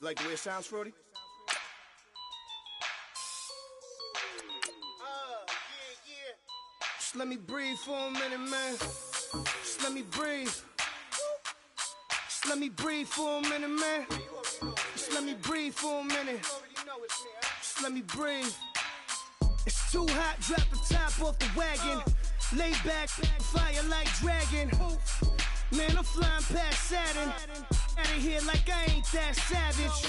Like the way it sounds, Frody? Just let me breathe for a minute, man. Just let me breathe. Just let me breathe for a minute, man. Just let me breathe for a minute. Just let me breathe. It's too hot, drop the top off the wagon. Lay back, fire like dragon. Man, I'm flying past Saturn. Out of here like I ain't that savage.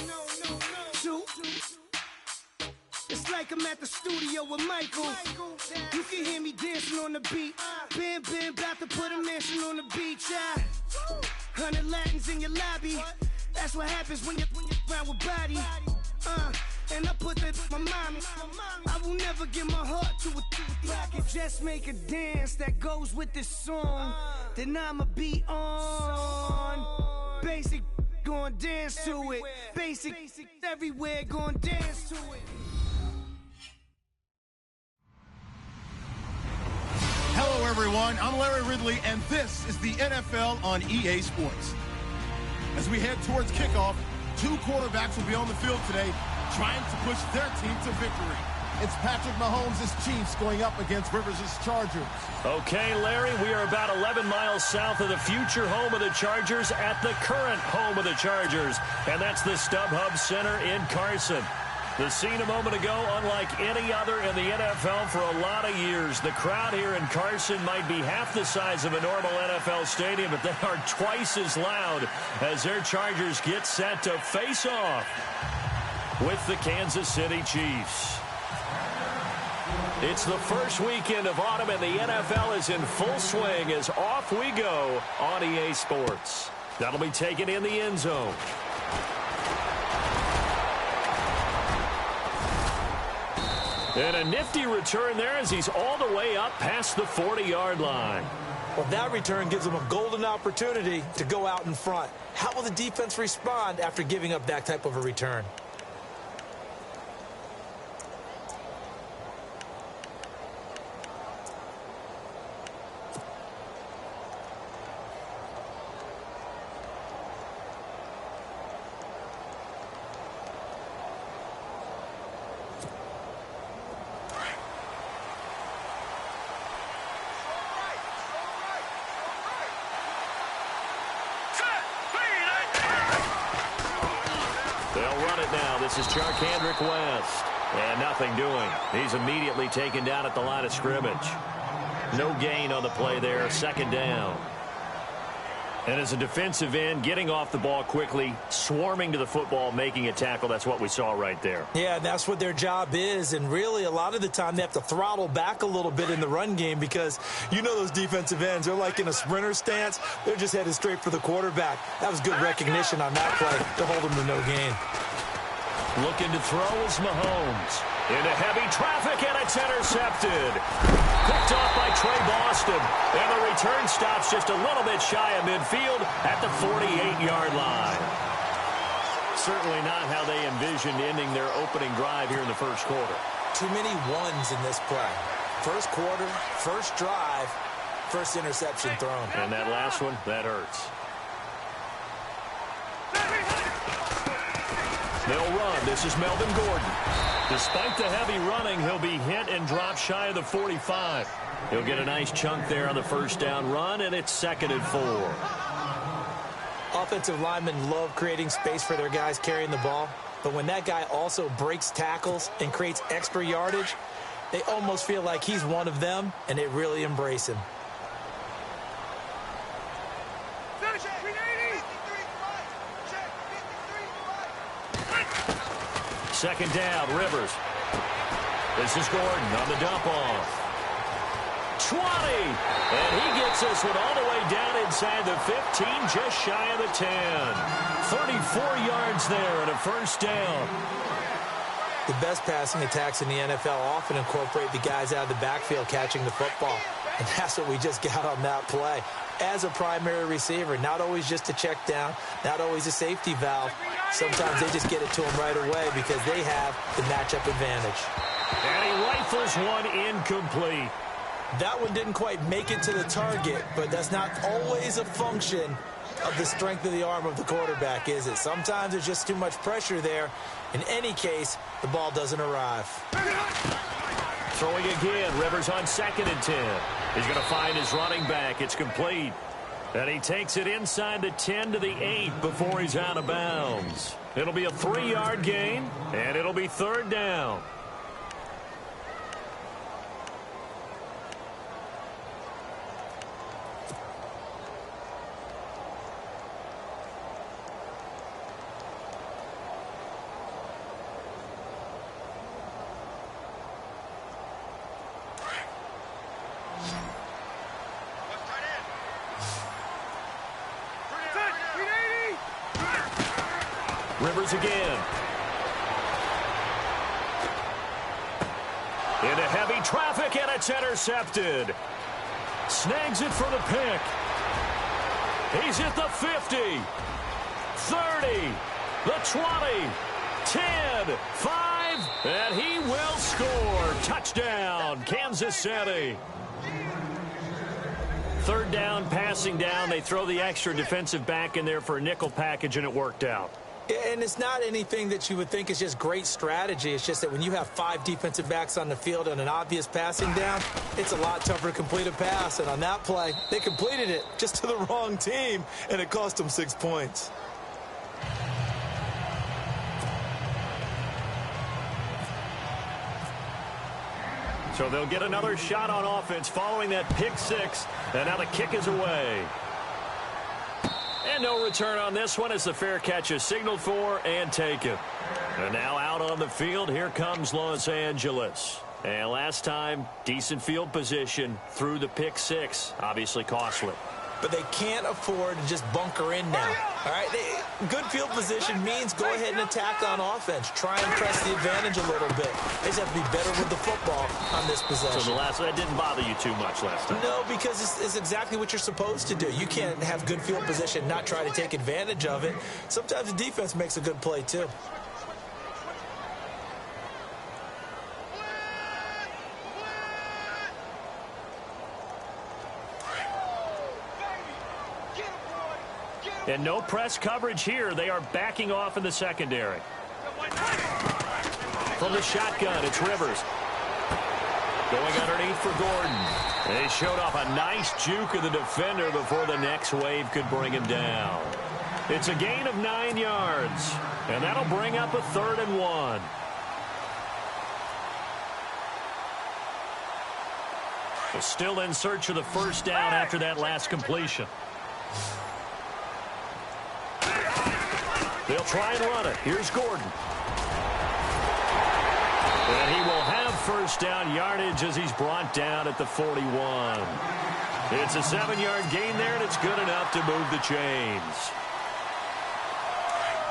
Two. It's like I'm at the studio with Michael. You can hear me dancing on the beat. Bam, about to put a mansion on the beach. 100 Latins in your lobby. That's what happens when you're around with body. And I put that in my mommy. I will never give my heart to a I can just make a dance that goes with this song. Then I'ma be on. Basic, gon' dance to it. Basic, everywhere, gon' dance to it. Hello, everyone. I'm Larry Ridley, and this is the NFL on EA Sports. As we head towards kickoff, two quarterbacks will be on the field today trying to push their team to victory. It's Patrick Mahomes' Chiefs going up against Rivers' Chargers. Okay, Larry, we are about 11 miles south of the future home of the Chargers at the current home of the Chargers, and that's the StubHub Center in Carson. The scene a moment ago, unlike any other in the NFL for a lot of years. The crowd here in Carson might be half the size of a normal NFL stadium, but they are twice as loud as their Chargers get set to face off with the Kansas City Chiefs. It's the first weekend of autumn, and the NFL is in full swing as off we go on EA Sports. That'll be taken in the end zone. And a nifty return there as he's all the way up past the 40-yard line. Well, that return gives him a golden opportunity to go out in front. How will the defense respond after giving up that type of a return? This is Charkandrick West. And nothing doing. He's immediately taken down at the line of scrimmage. No gain on the play there. Second down. And as a defensive end, getting off the ball quickly, swarming to the football, making a tackle, that's what we saw right there. Yeah, that's what their job is. And really, a lot of the time, they have to throttle back a little bit in the run game because you know those defensive ends, they're like in a sprinter stance. They're just headed straight for the quarterback. That was good recognition on that play to hold them to no gain. Looking to throw is Mahomes. Into heavy traffic, and it's intercepted. Picked off by Trey Boston. And the return stops just a little bit shy of midfield at the 48-yard line. Certainly not how they envisioned ending their opening drive here in the first quarter. Too many ones in this play. First quarter, first drive, first interception thrown. And that last one, that hurts. They'll run. This is Melvin Gordon. Despite the heavy running, he'll be hit and dropped shy of the 45. He'll get a nice chunk there on the first down run, and it's 2nd and 4. Offensive linemen love creating space for their guys carrying the ball, but when that guy also breaks tackles and creates extra yardage, they almost feel like he's one of them, and they really embrace him. Second down, Rivers. This is Gordon on the dump off. 20! And he gets this one all the way down inside the 15, just shy of the 10. 34 yards there and a first down. The best passing attacks in the NFL often incorporate the guys out of the backfield catching the football. And that's what we just got on that play. As a primary receiver, not always just a check down, not always a safety valve. Sometimes they just get it to him right away because they have the matchup advantage. And he rifles one incomplete. That one didn't quite make it to the target, but that's not always a function of the strength of the arm of the quarterback, is it? Sometimes there's just too much pressure there. In any case, the ball doesn't arrive. Throwing again. Rivers on 2nd and 10. He's going to find his running back. It's complete. And he takes it inside the 10 to the 8 before he's out of bounds. It'll be a 3-yard gain, and it'll be 3rd down. Rivers again. Into heavy traffic, and it's intercepted. Snags it for the pick. He's at the 50, 30, the 20, 10, 5, and he will score. Touchdown, Kansas City. 3rd down, passing down. They throw the extra defensive back in there for a nickel package, and it worked out. And it's not anything that you would think is just great strategy. It's just that when you have 5 defensive backs on the field on an obvious passing down, it's a lot tougher to complete a pass. And on that play, they completed it just to the wrong team, and it cost them 6 points. So they'll get another shot on offense following that pick 6, and now the kick is away. And no return on this one as the fair catch is signaled for and taken. And now out on the field, here comes Los Angeles. And last time, decent field position through the pick 6. Obviously costly. But they can't afford to just bunker in now. All right, good field position means go ahead and attack on offense. Try and press the advantage a little bit. They just have to be better with the football on this possession. So that didn't bother you too much last time? No, because it's exactly what you're supposed to do. You can't have good field position, not try to take advantage of it. Sometimes the defense makes a good play, too. And no press coverage here. They are backing off in the secondary. From the shotgun, it's Rivers. Going underneath for Gordon. They showed off a nice juke of the defender before the next wave could bring him down. It's a gain of 9 yards. And that'll bring up a 3rd and 1. So still in search of the first down after that last completion. They'll try and run it. Here's Gordon. And he will have first down yardage as he's brought down at the 41. It's a 7-yard gain there, and it's good enough to move the chains.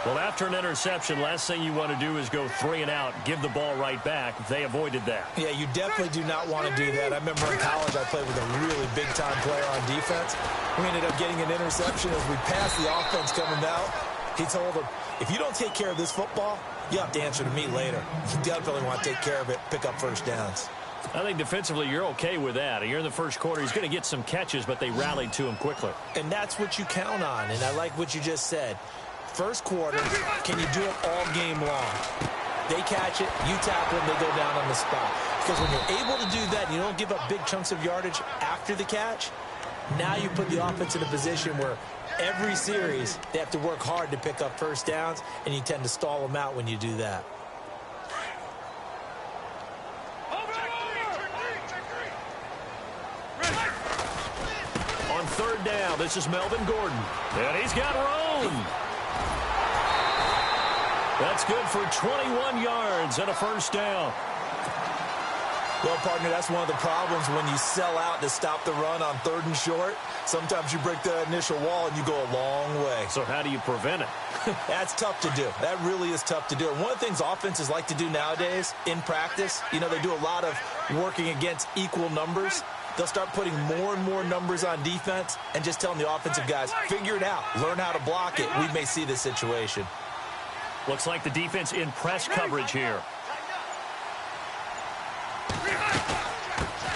Well, after an interception, last thing you want to do is go 3 and out, give the ball right back. They avoided that. Yeah, you definitely do not want to do that. I remember in college I played with a really big-time player on defense. We ended up getting an interception as we passed the offense coming out. He told him, if you don't take care of this football, you have to answer to me later. You definitely want to take care of it, pick up first downs. I think defensively you're okay with that. You're in the first quarter. He's going to get some catches, but they rallied to him quickly. And that's what you count on, and I like what you just said. First quarter, can you do it all game long? They catch it, you tackle them, they go down on the spot. Because when you're able to do that, you don't give up big chunks of yardage after the catch, now you put the offense in a position where every series, they have to work hard to pick up first downs, and you tend to stall them out when you do that. On 3rd down, this is Melvin Gordon. And he's got room. That's good for 21 yards and a first down. Well, partner, that's one of the problems when you sell out to stop the run on 3rd and short. Sometimes you break the initial wall and you go a long way. So how do you prevent it? That's tough to do. That really is tough to do. And one of the things offenses like to do nowadays in practice, you know, they do a lot of working against equal numbers. They'll start putting more and more numbers on defense and just telling the offensive guys, figure it out, learn how to block it. We may see this situation. Looks like the defense in press coverage here.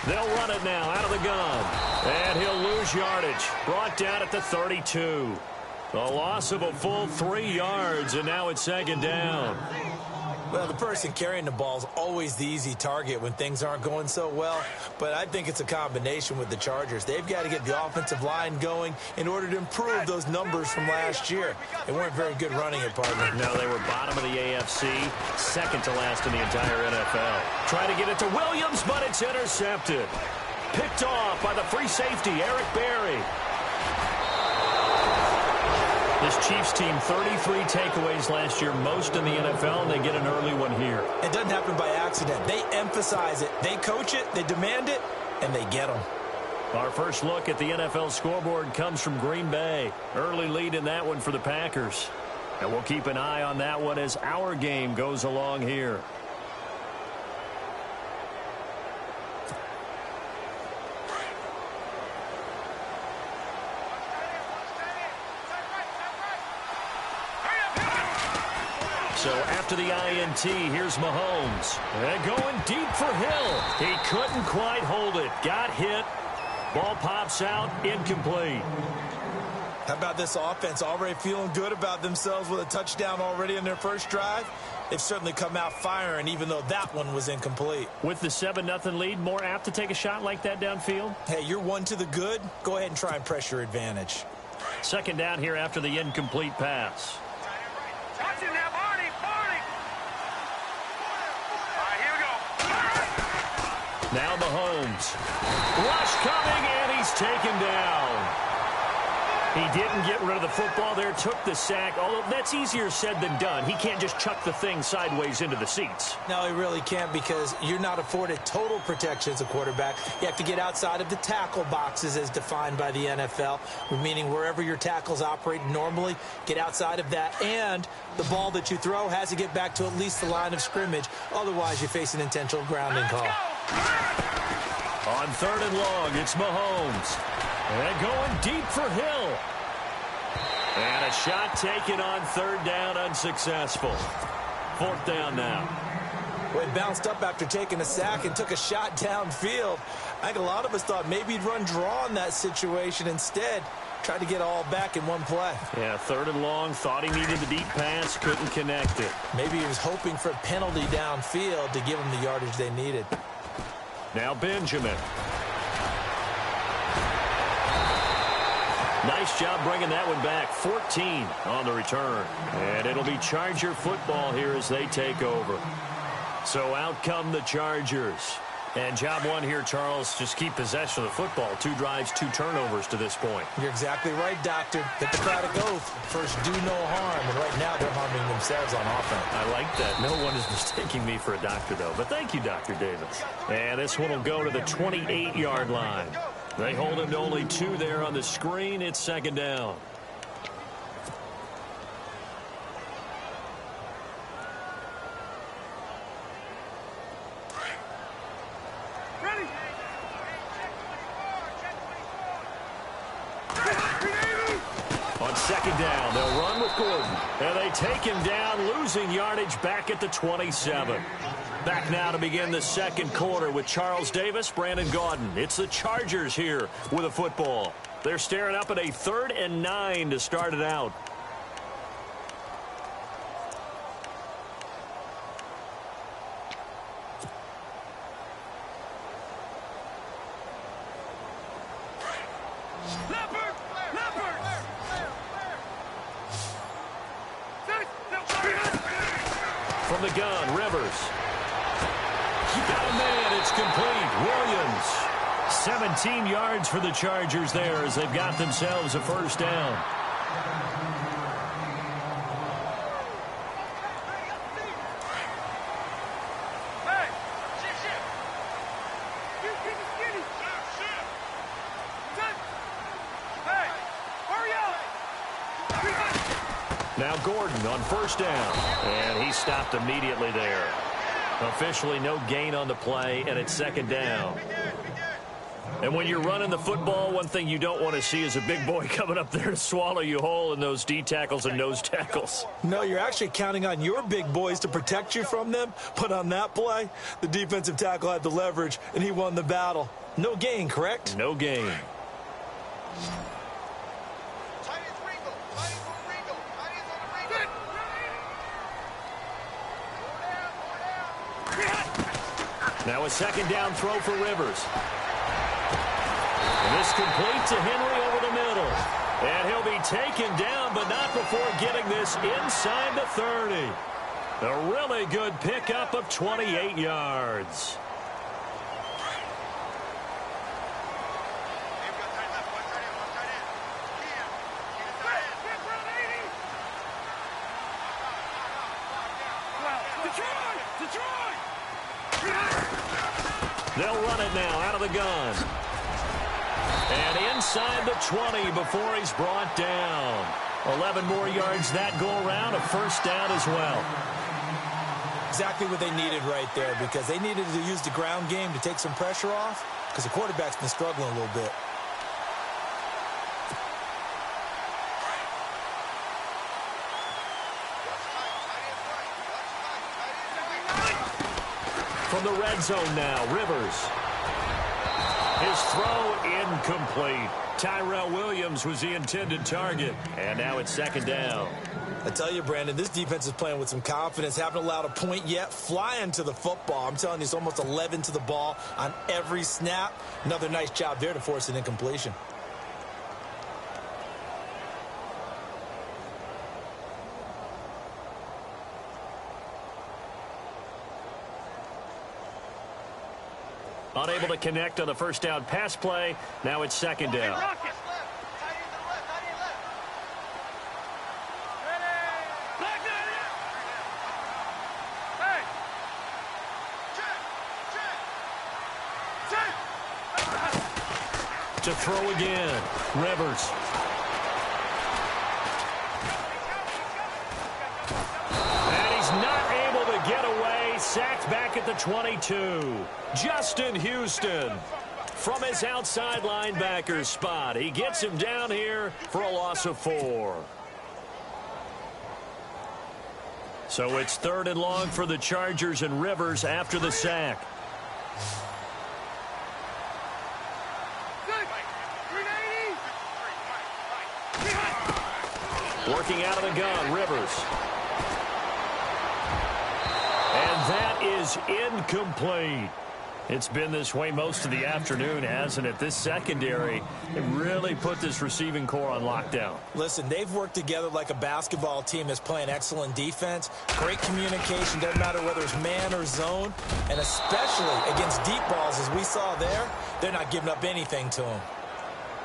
They'll run it now out of the gun. And he'll lose yardage. Brought down at the 32. A loss of a full 3 yards, and now it's second down. Well, the person carrying the ball is always the easy target when things aren't going so well, but I think it's a combination with the Chargers. They've got to get the offensive line going in order to improve those numbers from last year. They weren't very good running it, partner. No, they were bottom of the AFC, second to last in the entire NFL. Try to get it to Williams, but it's intercepted. Picked off by the free safety, Eric Berry. This Chiefs team, 33 takeaways last year, most in the NFL, and they get an early one here. It doesn't happen by accident. They emphasize it. They coach it, they demand it, and they get them. Our first look at the NFL scoreboard comes from Green Bay. Early lead in that one for the Packers. And we'll keep an eye on that one as our game goes along here. So after the INT, here's Mahomes. And going deep for Hill. He couldn't quite hold it. Got hit. Ball pops out. Incomplete. How about this offense already feeling good about themselves with a touchdown already in their first drive? They've certainly come out firing, even though that one was incomplete. With the 7-0 lead, more apt to take a shot like that downfield? Hey, you're one to the good. Go ahead and try and press your advantage. Second down here after the incomplete pass. Now Mahomes. Rush coming, and he's taken down. He didn't get rid of the football there, took the sack, although that's easier said than done. He can't just chuck the thing sideways into the seats. No, he really can't, because you're not afforded total protection as a quarterback. You have to get outside of the tackle boxes as defined by the NFL, meaning wherever your tackles operate normally, get outside of that, and the ball that you throw has to get back to at least the line of scrimmage. Otherwise, you face an intentional grounding call. On third and long, it's Mahomes. And going deep for Hill. And a shot taken on third down, unsuccessful. Fourth down now. Well, he bounced up after taking a sack and took a shot downfield. I think a lot of us thought maybe he'd run draw in that situation. Instead, tried to get all back in one play. Yeah, third and long, thought he needed the deep pass, couldn't connect it. Maybe he was hoping for a penalty downfield to give him the yardage they needed. Now Benjamin. Nice job bringing that one back. 14 on the return. And it'll be Charger football here as they take over. So out come the Chargers. And job one here, Charles, just keep possession of the football. 2 drives, 2 turnovers to this point. You're exactly right, Doctor. Get the crowd to go. First, do no harm. And right now, they're harming themselves on offense. I like that. No one is mistaking me for a doctor, though. But thank you, Dr. Davis. And this one will go to the 28-yard line. They hold him to only 2 there on the screen. It's second down. On second down, they'll run with Gordon. And they take him down, losing yardage back at the 27. Back now to begin the second quarter with Charles Davis, Brandon Gaudin. It's the Chargers here with a football. They're staring up at a 3rd and 9 to start it out. From the gun, Rivers. Got a man, it's complete. Williams. 17 yards for the Chargers there as they've got themselves a first down. Now Gordon on first down, and he stopped immediately there. Officially no gain on the play, and it's second down. And when you're running the football, one thing you don't want to see is a big boy coming up there to swallow you whole in those D tackles and nose tackles. No, you're actually counting on your big boys to protect you from them. But on that play, the defensive tackle had the leverage, and he won the battle. No gain, correct? No gain. Now a second down throw for Rivers. And this complete to Henry over the middle. And he'll be taken down, but not before getting this inside the 30. A really good pickup of 28 yards. They'll run it now out of the gun. And inside the 20 before he's brought down. 11 more yards that go around, a first down as well. Exactly what they needed right there, because they needed to use the ground game to take some pressure off, because the quarterback's been struggling a little bit. From the red zone now, Rivers. His throw incomplete. Tyrell Williams was the intended target. And now it's second down. I tell you, Brandon, this defense is playing with some confidence. Haven't allowed a point yet. Flying to the football. I'm telling you, it's almost 11 to the ball on every snap. Another nice job there to force an incompletion. Unable to connect on the first down pass play. Now it's second down. To throw again, Rivers. And he's not able to get away. Sacked back at the 22. Justin Houston from his outside linebacker spot. He gets him down here for a loss of 4. So it's 3rd and long for the Chargers, and Rivers after the sack. Working out of the gun, Rivers. And that is incomplete. It's been this way most of the afternoon, hasn't it? This secondary, it really put this receiving core on lockdown. Listen, they've worked together like a basketball team that's playing excellent defense. Great communication, doesn't matter whether it's man or zone. And especially against deep balls, as we saw there, they're not giving up anything to them.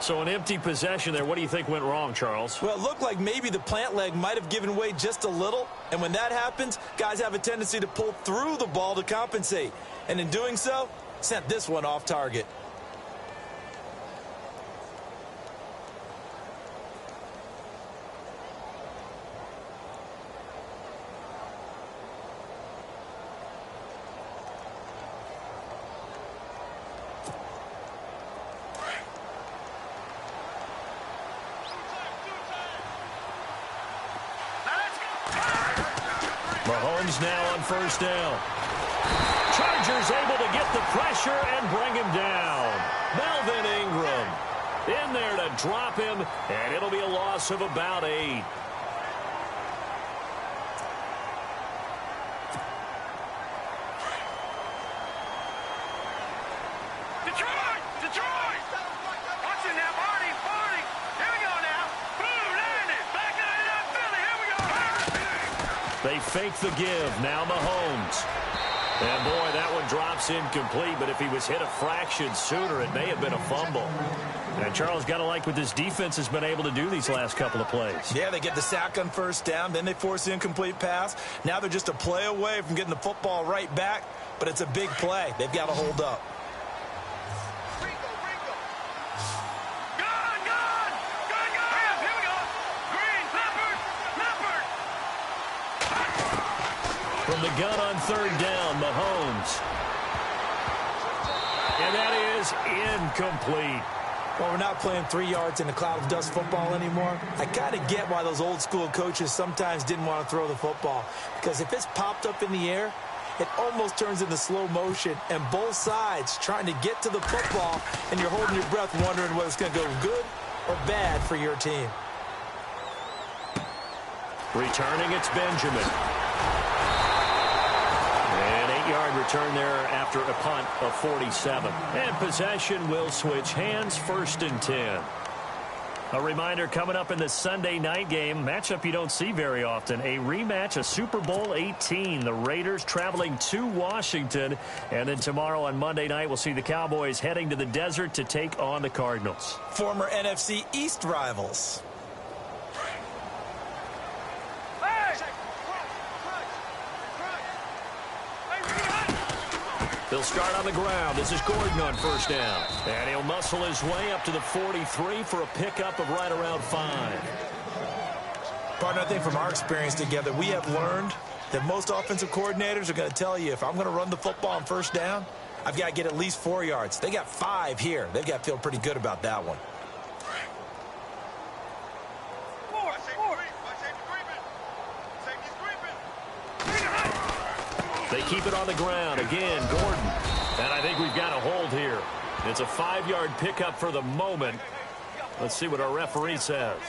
So an empty possession there. What do you think went wrong, Charles? Well, it looked like maybe the plant leg might have given way just a little. And when that happens, guys have a tendency to pull through the ball to compensate. And in doing so, sent this one off target. Mahomes now on first down. Chargers able to get the pressure and bring him down. Melvin Ingram in there to drop him, and it'll be a loss of about 8. Detroit! Watch it now, Barney! Here we go now. Boom, landed. Back up, Philly. Here we go. They fake the give. Now Mahomes. And, boy, that one drops incomplete, but if he was hit a fraction sooner, it may have been a fumble. And Charles, got to like what this defense has been able to do these last couple of plays. Yeah, they get the sack on first down, then they force the incomplete pass. Now they're just a play away from getting the football right back, but it's a big play. They've got to hold up. From the gun on third down, Mahomes. And that is incomplete. Well, we're not playing 3 yards in a cloud of dust football anymore. I kind of get why those old school coaches sometimes didn't want to throw the football. Because if it's popped up in the air, it almost turns into slow motion. And both sides trying to get to the football, and you're holding your breath wondering whether it's going to go good or bad for your team. Returning, it's Benjamin. And 8 50-yard return there after a punt of 47. And possession will switch hands, 1st and 10. A reminder coming up in the Sunday night game, matchup you don't see very often, a rematch of Super Bowl 18. The Raiders traveling to Washington. And then tomorrow on Monday night, we'll see the Cowboys heading to the desert to take on the Cardinals. Former NFC East rivals. They'll start on the ground. This is Gordon on 1st down. And he'll muscle his way up to the 43 for a pickup of right around 5. Partner, I think from our experience together, we have learned that most offensive coordinators are going to tell you, if I'm going to run the football on 1st down, I've got to get at least 4 yards. They got 5 here. They've got to feel pretty good about that one. They keep it on the ground. Again, Gordon. And I think we've got a hold here. It's a 5-yard pickup for the moment. Let's see what our referee says.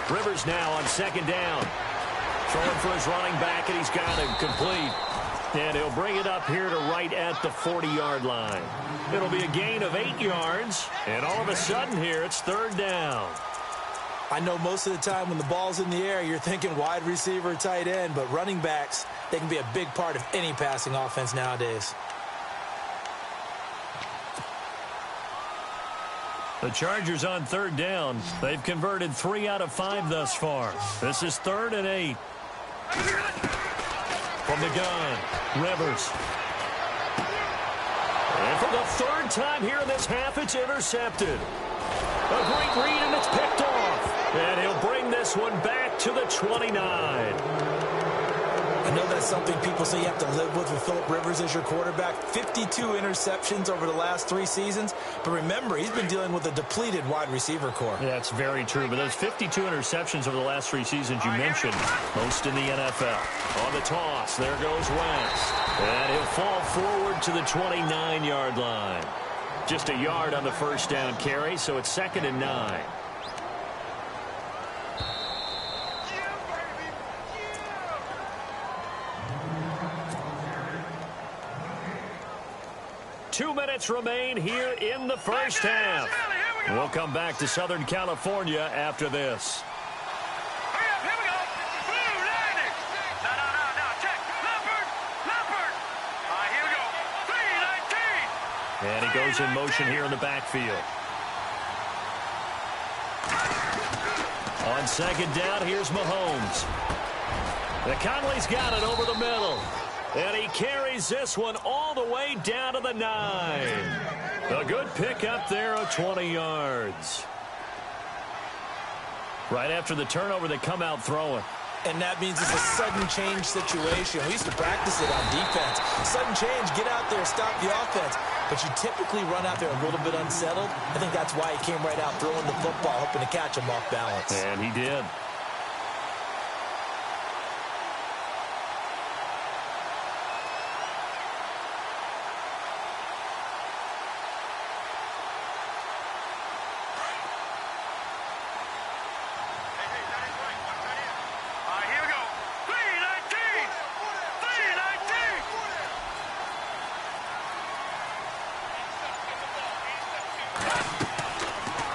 Rivers now on 2nd down. Throwing for his running back, and he's got him complete. And he'll bring it up here to right at the 40-yard line. It'll be a gain of 8 yards. And all of a sudden here, it's 3rd down. I know most of the time when the ball's in the air, you're thinking wide receiver, tight end. But running backs, they can be a big part of any passing offense nowadays. The Chargers on 3rd down. They've converted 3 out of 5 thus far. This is 3rd and 8. From the gun, Rivers. And for the 3rd time here in this half, it's intercepted. A great read, and it's picked off. And he'll bring this one back to the 29. I know that's something people say you have to live with Phillip Rivers as your quarterback. 52 interceptions over the last 3 seasons. But remember, he's been dealing with a depleted wide receiver core. Yeah, that's very true. But those 52 interceptions over the last 3 seasons you mentioned, most in the NFL. On the toss, there goes West. And he'll fall forward to the 29-yard line. Just a yard on the 1st down carry, so it's 2nd and 9. Two minutes remain here in the 1st half. We'll come back to Southern California after this. Hurry up, here we go. Blue, landing. No, check. Leopard. All right, here we go. 3-19. And he goes in motion here in the backfield. On 2nd down, here's Mahomes. The Conley's got it over the middle. And he carries this one all the way down to the 9. A good pickup there of 20 yards. Right after the turnover, they come out throwing. And that means it's a sudden change situation. We used to practice it on defense. Sudden change, get out there, stop the offense. But you typically run out there a little bit unsettled. I think that's why he came right out throwing the football, hoping to catch him off balance. And he did.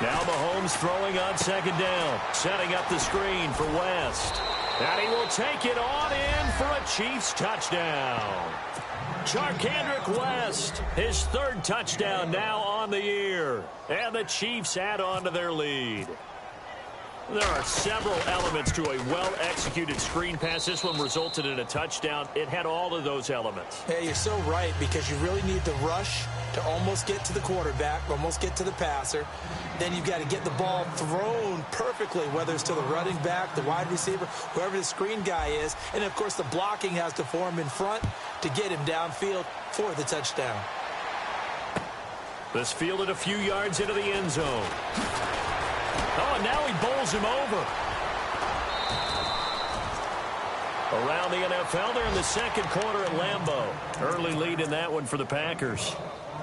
Now Mahomes throwing on 2nd down, setting up the screen for West. And he will take it on in for a Chiefs touchdown. Charkandrick West, his 3rd touchdown now on the year. And the Chiefs add on to their lead. There are several elements to a well-executed screen pass. This one resulted in a touchdown. It had all of those elements. Yeah, you're so right, because you really need the rush to almost get to the quarterback, almost get to the passer. Then you've got to get the ball thrown perfectly, whether it's to the running back, the wide receiver, whoever the screen guy is. And, of course, the blocking has to form in front to get him downfield for the touchdown. This fielded a few yards into the end zone. Oh, and now he bowls him over. Around the NFL, they're in the second quarter at Lambeau. Early lead in that one for the Packers.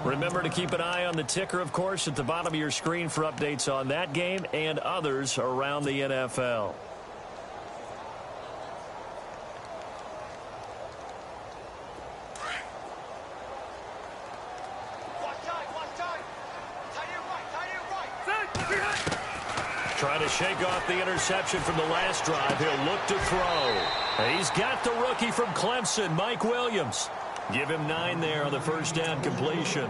Remember to keep an eye on the ticker, of course, at the bottom of your screen for updates on that game and others around the NFL. Trying to shake off the interception from the last drive. He'll look to throw. He's got the rookie from Clemson, Mike Williams. Give him 9 there on the first down completion.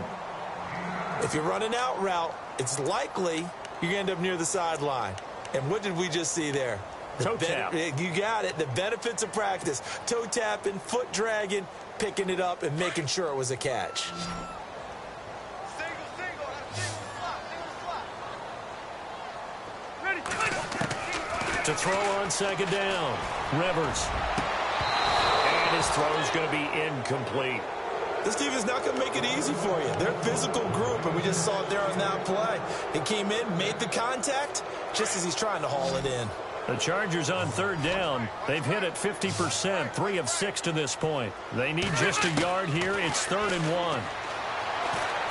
If you run an out route, it's likely you end up near the sideline. And what did we just see there? Toe tap. You got it. The benefits of practice. Toe tapping, foot dragging, picking it up, and making sure it was a catch. To throw on second down. Rivers. And his throw is going to be incomplete. This team is not going to make it easy for you. They're a physical group, and we just saw it there on that play. He came in, made the contact, just as he's trying to haul it in. The Chargers on third down. They've hit it 50%, 3 of 6 to this point. They need just a yard here. It's 3rd and 1.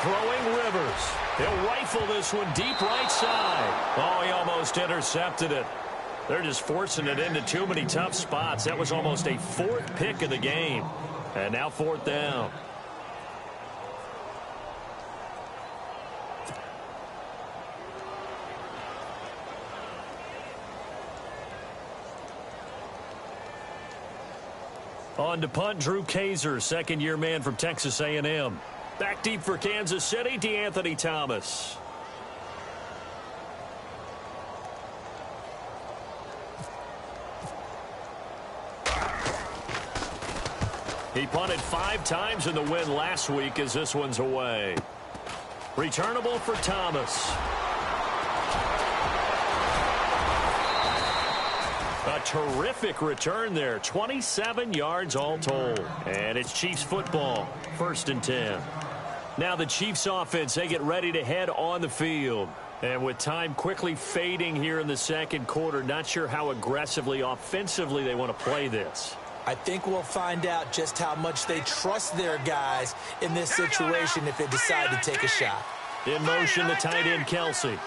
Throwing Rivers. He'll rifle this one deep right side. Oh, he almost intercepted it. They're just forcing it into too many tough spots. That was almost a 4th pick of the game. And now 4th down. On to punt, Drew Kaiser, second-year man from Texas A&M. Back deep for Kansas City, DeAnthony Thomas. He punted 5 times in the win last week as this one's away. Returnable for Thomas. A terrific return there. 27 yards all told. And it's Chiefs football. 1st and 10. Now the Chiefs offense, they get ready to head on the field. And with time quickly fading here in the second quarter, not sure how aggressively, offensively they want to play this. I think we'll find out just how much they trust their guys in this situation if they decide to take a shot. In motion, the tight end, Kelsey.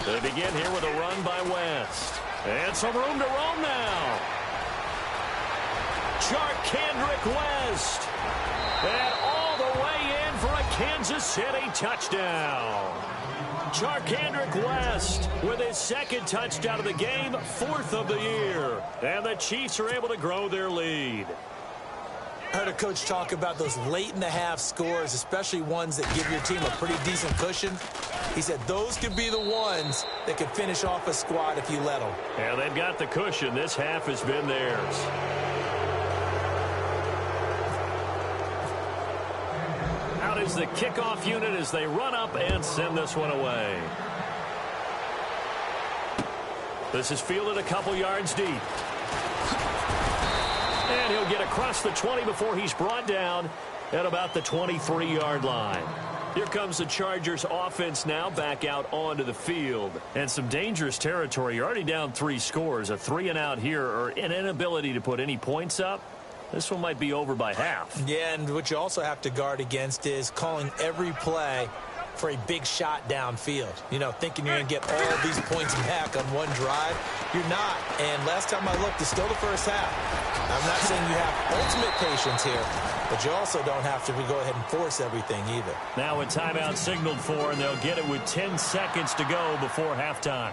They begin here with a run by West. And some room to roam now. Kendrick West. And all the way in for a Kansas City touchdown. Kendrick West with his 2nd touchdown of the game, 4th of the year. And the Chiefs are able to grow their lead. I heard a coach talk about those late-in-the-half scores, especially ones that give your team a pretty decent cushion. He said those could be the ones that could finish off a squad if you let them. Yeah, they've got the cushion. This half has been theirs. Out is the kickoff unit as they run up and send this one away. This is fielded a couple yards deep. And he'll get across the 20 before he's brought down at about the 23-yard line. Here comes the Chargers offense now back out onto the field. And some dangerous territory. You're already down 3 scores. A 3-and-out here or an inability to put any points up. This one might be over by half. Yeah, and what you also have to guard against is calling every play for a big shot downfield. You know, thinking you're going to get all these points back on one drive. You're not. And last time I looked, it's still the first half. I'm not saying you have ultimate patience here, but you also don't have to go ahead and force everything either. Now a timeout signaled for, and they'll get it with 10 seconds to go before halftime.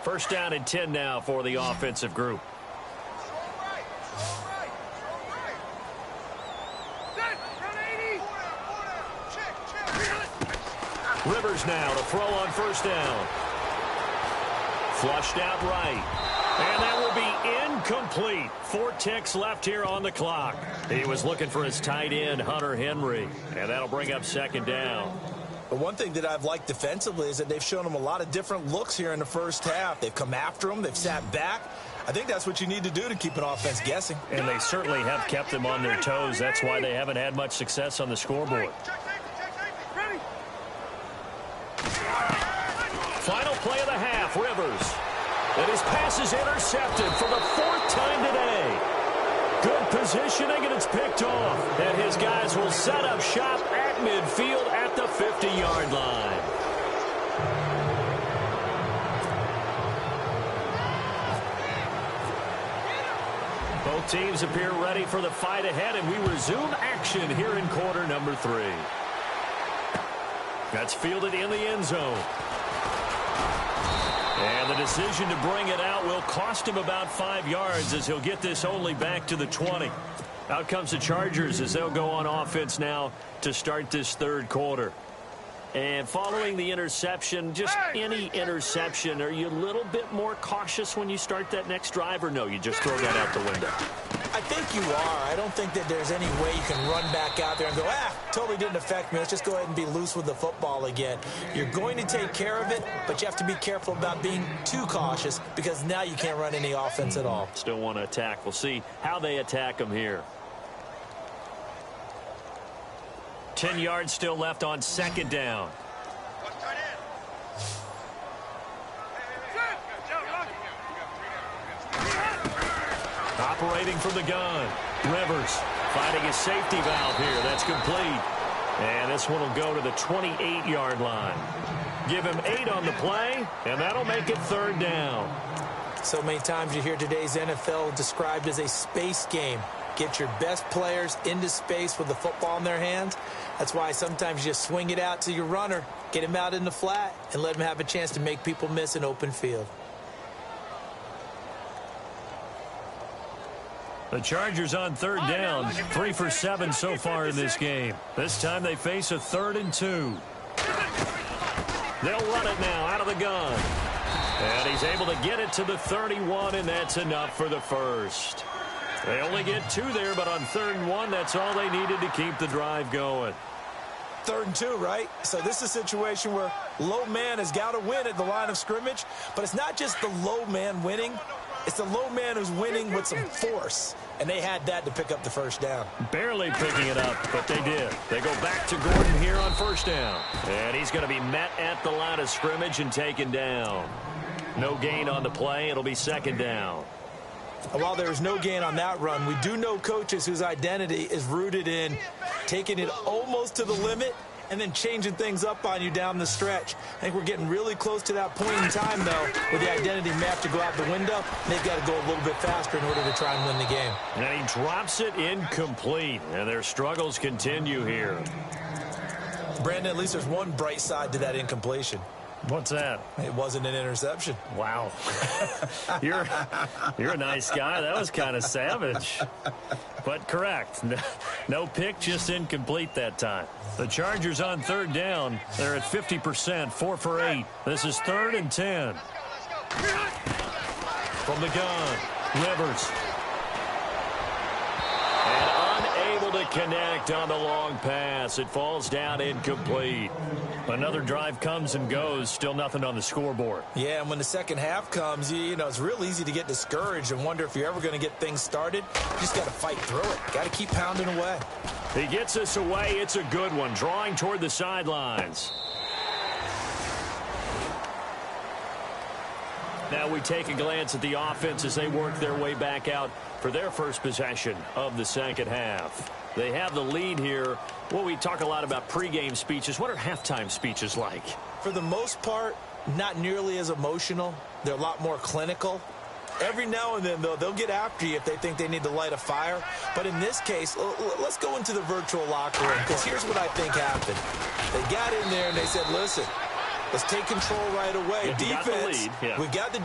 First down and 10 now for the offensive group. Rivers now to throw on first down. Flushed out right. And that will be incomplete. 4 ticks left here on the clock. He was looking for his tight end, Hunter Henry. And that'll bring up second down. But one thing that I've liked defensively is that they've shown him a lot of different looks here in the first half. They've come after him. They've sat back. I think that's what you need to do to keep an offense guessing. And they certainly have kept them on their toes. That's why they haven't had much success on the scoreboard. Final play of the half, Rivers. And his pass is intercepted for the 4th time today. Good positioning, and it's picked off. And his guys will set up shop at midfield at the 50-yard line. Both teams appear ready for the fight ahead, and we resume action here in quarter number 3. That's fielded in the end zone. And the decision to bring it out will cost him about 5 yards as he'll get this only back to the 20. Out comes the Chargers as they'll go on offense now to start this third quarter. And following the interception, just any interception, are you a little bit more cautious when you start that next drive, or no, you just throw that out the window? I think you are. I don't think that there's any way you can run back out there and go, totally didn't affect me. Let's just go ahead and be loose with the football again. You're going to take care of it, but you have to be careful about being too cautious because now you can't run any offense at all. Still want to attack. We'll see how they attack them here. 10 yards still left on second down. Operating from the gun. Rivers finding his safety valve here. That's complete. And this one will go to the 28-yard line. Give him 8 on the play, and that'll make it third down. So many times you hear today's NFL described as a space game. Get your best players into space with the football in their hands. That's why sometimes you just swing it out to your runner, get him out in the flat, and let him have a chance to make people miss an open field. The Chargers on third down, 3 for 7 so far in this game. This time they face a 3rd and 2. They'll run it now out of the gun. And he's able to get it to the 31, and that's enough for the first. They only get 2 there, but on 3rd and 1, that's all they needed to keep the drive going. 3rd and 2, right? So this is a situation where low man has got to win at the line of scrimmage, but it's not just the low man winning. It's the low man who's winning with some force, and they had that to pick up the first down. Barely picking it up, but they did. They go back to Gordon here on first down. And he's going to be met at the line of scrimmage and taken down. No gain on the play. It'll be second down. While there's no gain on that run, we do know coaches whose identity is rooted in taking it almost to the limit and then changing things up on you down the stretch. I think we're getting really close to that point in time, though, where the identity may have to go out the window. They've got to go a little bit faster in order to try and win the game. And he drops it incomplete, and their struggles continue here. Brandon, at least there's one bright side to that incompletion. What's that? It wasn't an interception. Wow. You're a nice guy. That was kind of savage. But correct. No pick, just incomplete that time. The Chargers on third down. They're at 50%, 4 for 8. This is 3rd and 10. From the gun, Rivers. And unable to connect on the long pass. It falls down incomplete. Another drive comes and goes. Still nothing on the scoreboard. Yeah, and when the second half comes, you know, it's real easy to get discouraged and wonder if you're ever going to get things started. You just got to fight through it. Got to keep pounding away. He gets us away. It's a good one. Drawing toward the sidelines. Now we take a glance at the offense as they work their way back out for their first possession of the second half. They have the lead here. Well, we talk a lot about pregame speeches. What are halftime speeches like? For the most part, not nearly as emotional. They're a lot more clinical. Every now and then, though, they'll get after you if they think they need to light a fire. But in this case, let's go into the virtual locker room, because here's what I think happened. They got in there and they said, listen, let's take control right away. Defense, we've got the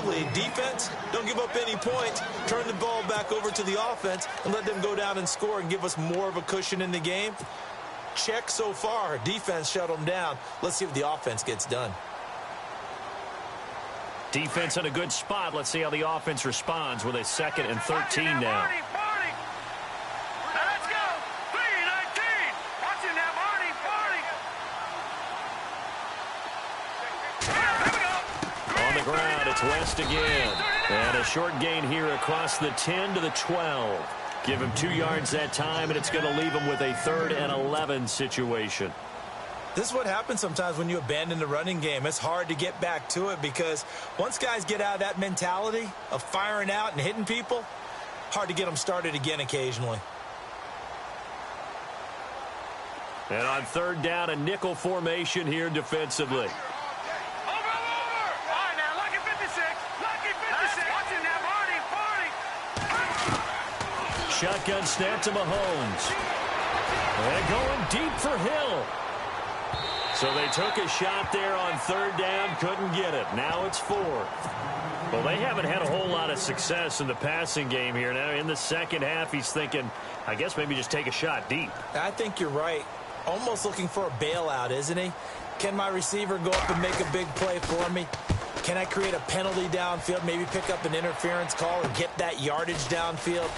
lead. Defense, don't give up any points. Turn the ball back over to the offense and let them go down and score and give us more of a cushion in the game. check so far. Defense shut them down. Let's see what the offense gets done. Defense in a good spot. Let's see how the offense responds with a 2nd and 13 now. Let's go. 3-19. Watch it now, Marty. Here we go. On the ground, it's West again. And a short gain here across the 10 to the 12. Give him 2 yards that time, and it's going to leave him with a 3rd and 11 situation. This is what happens sometimes when you abandon the running game. It's hard to get back to it because once guys get out of that mentality of firing out and hitting people, hard to get them started again occasionally. And on 3rd down, a nickel formation here defensively. Over. All right, now, lucky 56. Lucky 56. Watch it now, Marty. Shotgun snap to Mahomes. And going deep for Hill. So they took a shot there on 3rd down, couldn't get it. Now it's 4th. Well, they haven't had a whole lot of success in the passing game here. Now in the second half, he's thinking, I guess maybe just take a shot deep. I think you're right. Almost looking for a bailout, isn't he? Can my receiver go up and make a big play for me? Can I create a penalty downfield, maybe pick up an interference call and get that yardage downfield?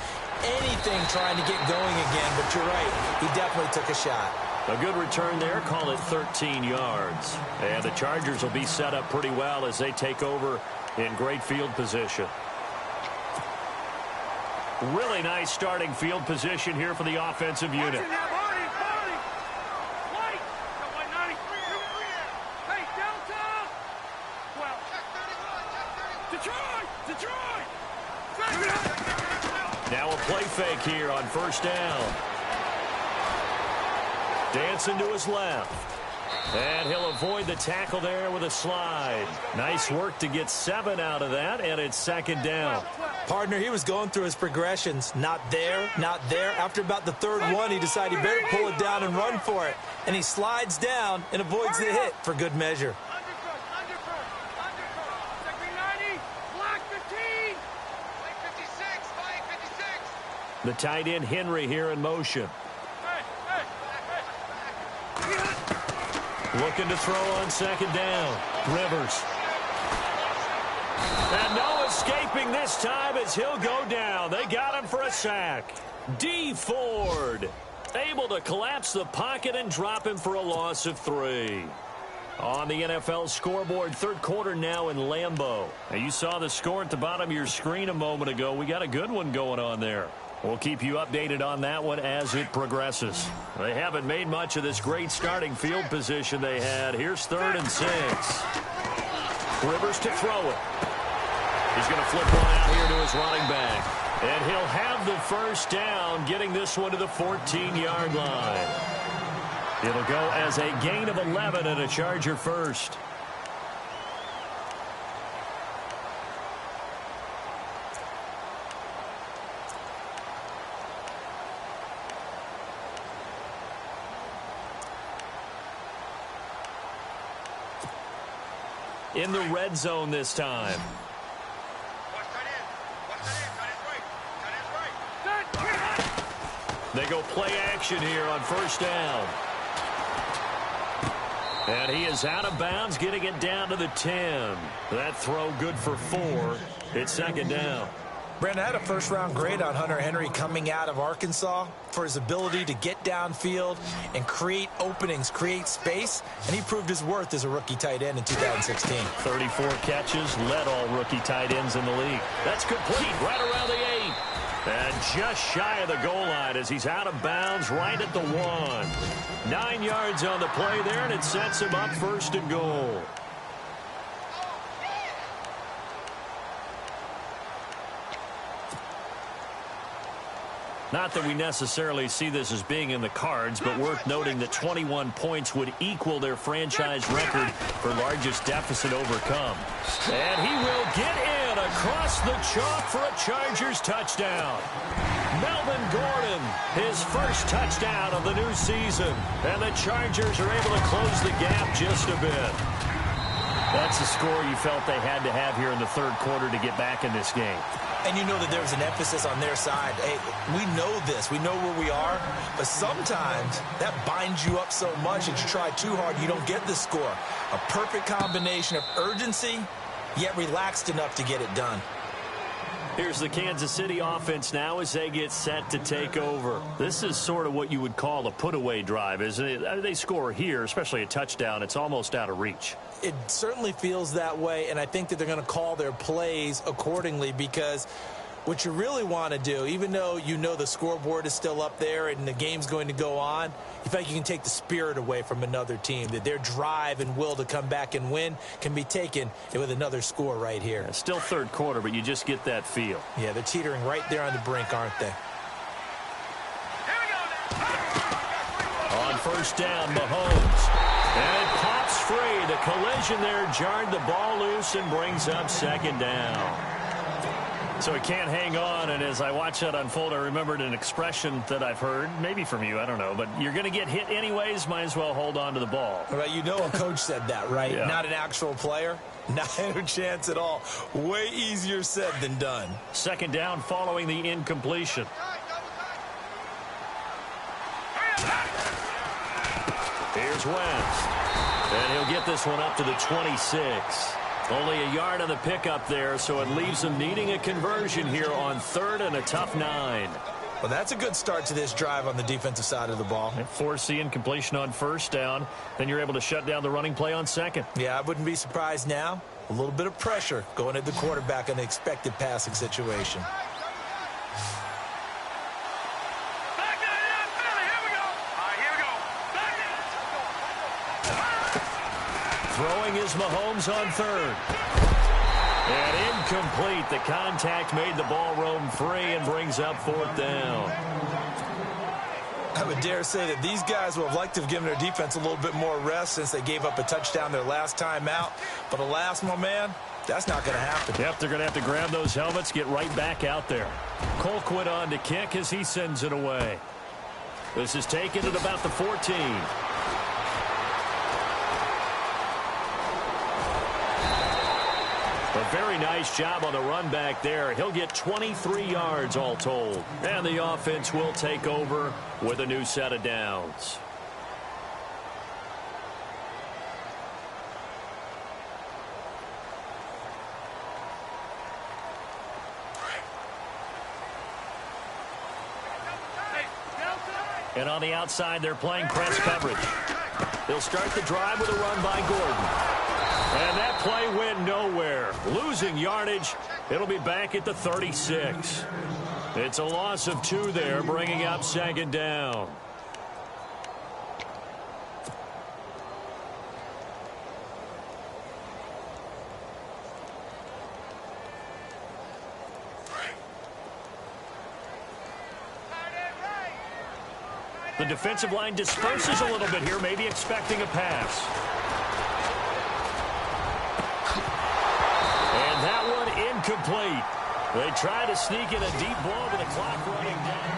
Anything trying to get going again, but you're right. He definitely took a shot. A good return there, call it 13 yards. And the Chargers will be set up pretty well as they take over in great field position. Really nice starting field position here for the offensive unit. Now a play fake here on 1st down. Dancing to his left. And he'll avoid the tackle there with a slide. Nice work to get 7 out of that, and it's 2nd down. Partner, he was going through his progressions. Not there, not there. After about the 3rd one, he decided he better pull it down and run for it. And he slides down and avoids the hit for good measure. The tight end Henry here in motion. Looking to throw on 2nd down. Rivers. And no escaping this time as he'll go down. They got him for a sack. D. Ford able to collapse the pocket and drop him for a loss of 3. On the NFL scoreboard, 3rd quarter now in Lambeau. Now you saw the score at the bottom of your screen a moment ago. We got a good one going on there. We'll keep you updated on that one as it progresses. They haven't made much of this great starting field position they had. Here's 3rd and 6. Rivers to throw it. He's going to flip one out here to his running back. And he'll have the 1st down, getting this one to the 14-yard line. It'll go as a gain of 11 and a Charger first. In the red zone this time. They go play action here on 1st down. And he is out of bounds, getting it down to the 10. That throw good for 4. It's 2nd down. Brandon, I had a 1st-round grade on Hunter Henry coming out of Arkansas for his ability to get downfield and create openings, create space, and he proved his worth as a rookie tight end in 2016. 34 catches, led all rookie tight ends in the league. That's complete, right around the 8. And just shy of the goal line as he's out of bounds right at the 1. 9 yards on the play there, and it sets him up 1st and goal. Not that we necessarily see this as being in the cards, but worth noting that 21 points would equal their franchise record for largest deficit overcome. And he will get in across the chalk for a Chargers touchdown. Melvin Gordon, his 1st touchdown of the new season. And the Chargers are able to close the gap just a bit. That's the score you felt they had to have here in the third quarter to get back in this game. And you know that there was an emphasis on their side. Hey, we know this. We know where we are. But sometimes that binds you up so much that you try too hard, you don't get the score. A perfect combination of urgency, yet relaxed enough to get it done. Here's the Kansas City offense now as they get set to take over. This is sort of what you would call a put-away drive, isn't it? They score here, especially a touchdown. It's almost out of reach. It certainly feels that way, and I think that they're going to call their plays accordingly, because what you really want to do, even though you know the scoreboard is still up there and the game's going to go on, you feel like you can take the spirit away from another team, that their drive and will to come back and win can be taken with another score right here. Yeah, still third quarter, but you just get that feel. Yeah, they're teetering right there on the brink, aren't they? On first down, Mahomes. And it pops free. The collision there jarred the ball loose and brings up second down. So he can't hang on, and as I watch that unfold, I remembered an expression that I've heard, maybe from you, I don't know, but you're going to get hit anyways, might as well hold on to the ball. Right, you know a coach said that, right? Yeah. Not an actual player. Not a chance at all. Way easier said than done. Second down following the incompletion. Here's Wentz. And he'll get this one up to the 26. Only a yard on the pickup there, so it leaves them needing a conversion here on third and a tough 9. Well, that's a good start to this drive on the defensive side of the ball. Force the incompletion on first down. Then you're able to shut down the running play on second. Yeah, I wouldn't be surprised now. A little bit of pressure going at the quarterback in the expected passing situation. Throwing is Mahomes on third. And incomplete. The contact made the ball roam free and brings up fourth down. I would dare say that these guys would have liked to have given their defense a little bit more rest since they gave up a touchdown their last time out. But alas, my man, that's not going to happen. Yep, they're going to have to grab those helmets, get right back out there. Colquitt on to kick as he sends it away. This is taken at about the 14. A very nice job on the run back there. He'll get 23 yards all told. And the offense will take over with a new set of downs. And on the outside, they're playing press coverage. They'll start the drive with a run by Gordon. And that play went nowhere. Losing yardage. It'll be back at the 36. It's a loss of 2 there, bringing up second down. The defensive line disperses a little bit here, maybe expecting a pass. And that one incomplete. They try to sneak in a deep ball with the clock running down.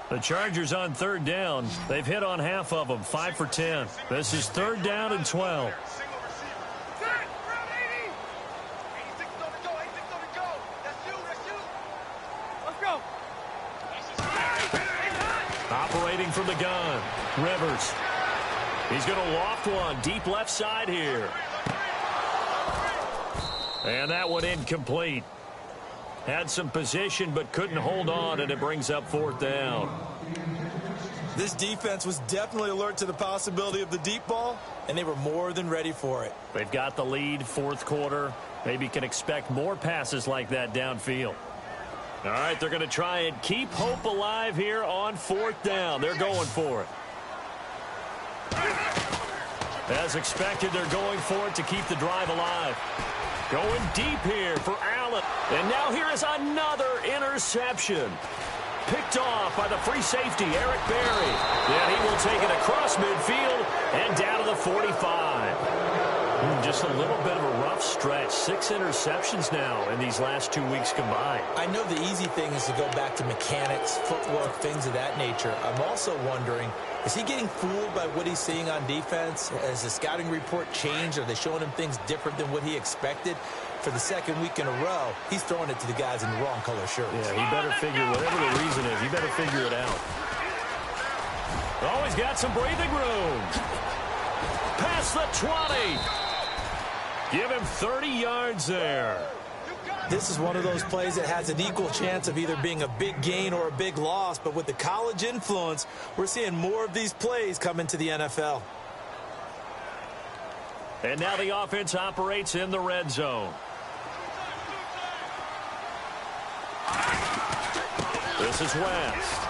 The Chargers on third down. They've hit on half of them, 5 for 10. This is third down and 12. Operating from the gun, Rivers. He's going to loft one deep left side here. And that one incomplete. Had some position but couldn't hold on, and it brings up fourth down. This defense was definitely alert to the possibility of the deep ball, and they were more than ready for it. They've got the lead, fourth quarter. Maybe can expect more passes like that downfield. All right, they're going to try and keep hope alive here on fourth down. They're going for it. As expected, they're going for it to keep the drive alive. Going deep here for Allen. And now here is another interception. Picked off by the free safety, Eric Berry. And he will take it across midfield and down to the 45. Just a little bit of a rough stretch. 6 interceptions now in these last 2 weeks combined. I know the easy thing is to go back to mechanics, footwork, things of that nature. I'm also wondering, is he getting fooled by what he's seeing on defense? Has the scouting report changed? Are they showing him things different than what he expected? For the second week in a row, he's throwing it to the guys in the wrong color shirts. Yeah, he better figure, whatever the reason is, he better figure it out. Oh, he's got some breathing room. Past the 20. Give him 30 yards there. This is one of those plays that has an equal chance of either being a big gain or a big loss, but with the college influence, we're seeing more of these plays come into the NFL. And now the offense operates in the red zone. This is West.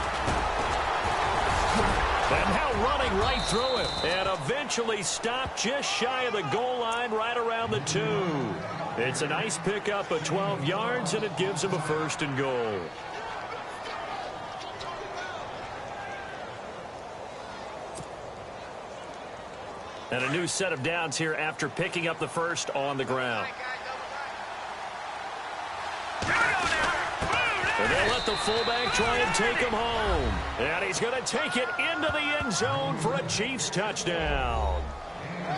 And now running right through him. And eventually stopped just shy of the goal line right around the 2. It's a nice pickup of 12 yards, and it gives him a 1st and goal. And a new set of downs here after picking up the 1st on the ground. And they'll let the fullback try and take him home. And he's going to take it into the end zone for a Chiefs touchdown.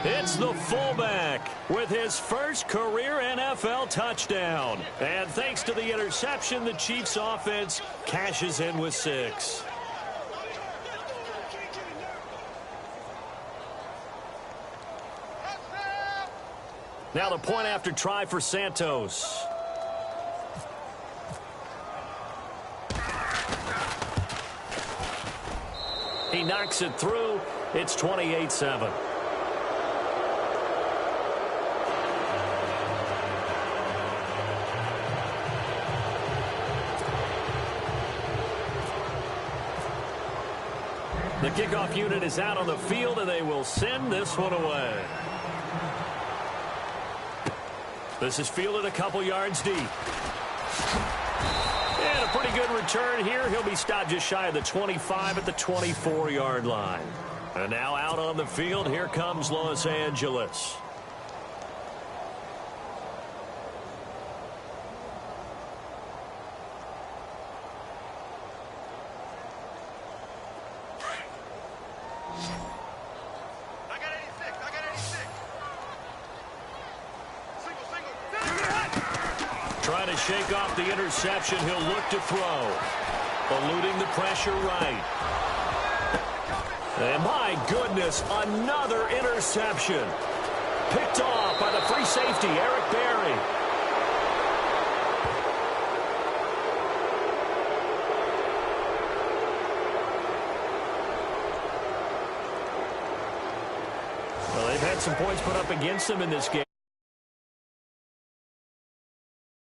It's the fullback with his first career NFL touchdown. And thanks to the interception, the Chiefs offense cashes in with 6. Now the point after try for Santos. He knocks it through. It's 28-7. The kickoff unit is out on the field, and they will send this one away. This is fielded a couple yards deep. And a pretty good return here. He'll be stopped just shy of the 25 at the 24-yard line. And now out on the field, here comes Los Angeles. Trying to shake off the interception. He'll look to throw. Eluding the pressure right. And my goodness, another interception. Picked off by the free safety, Eric Berry. Well, they've had some points put up against them in this game.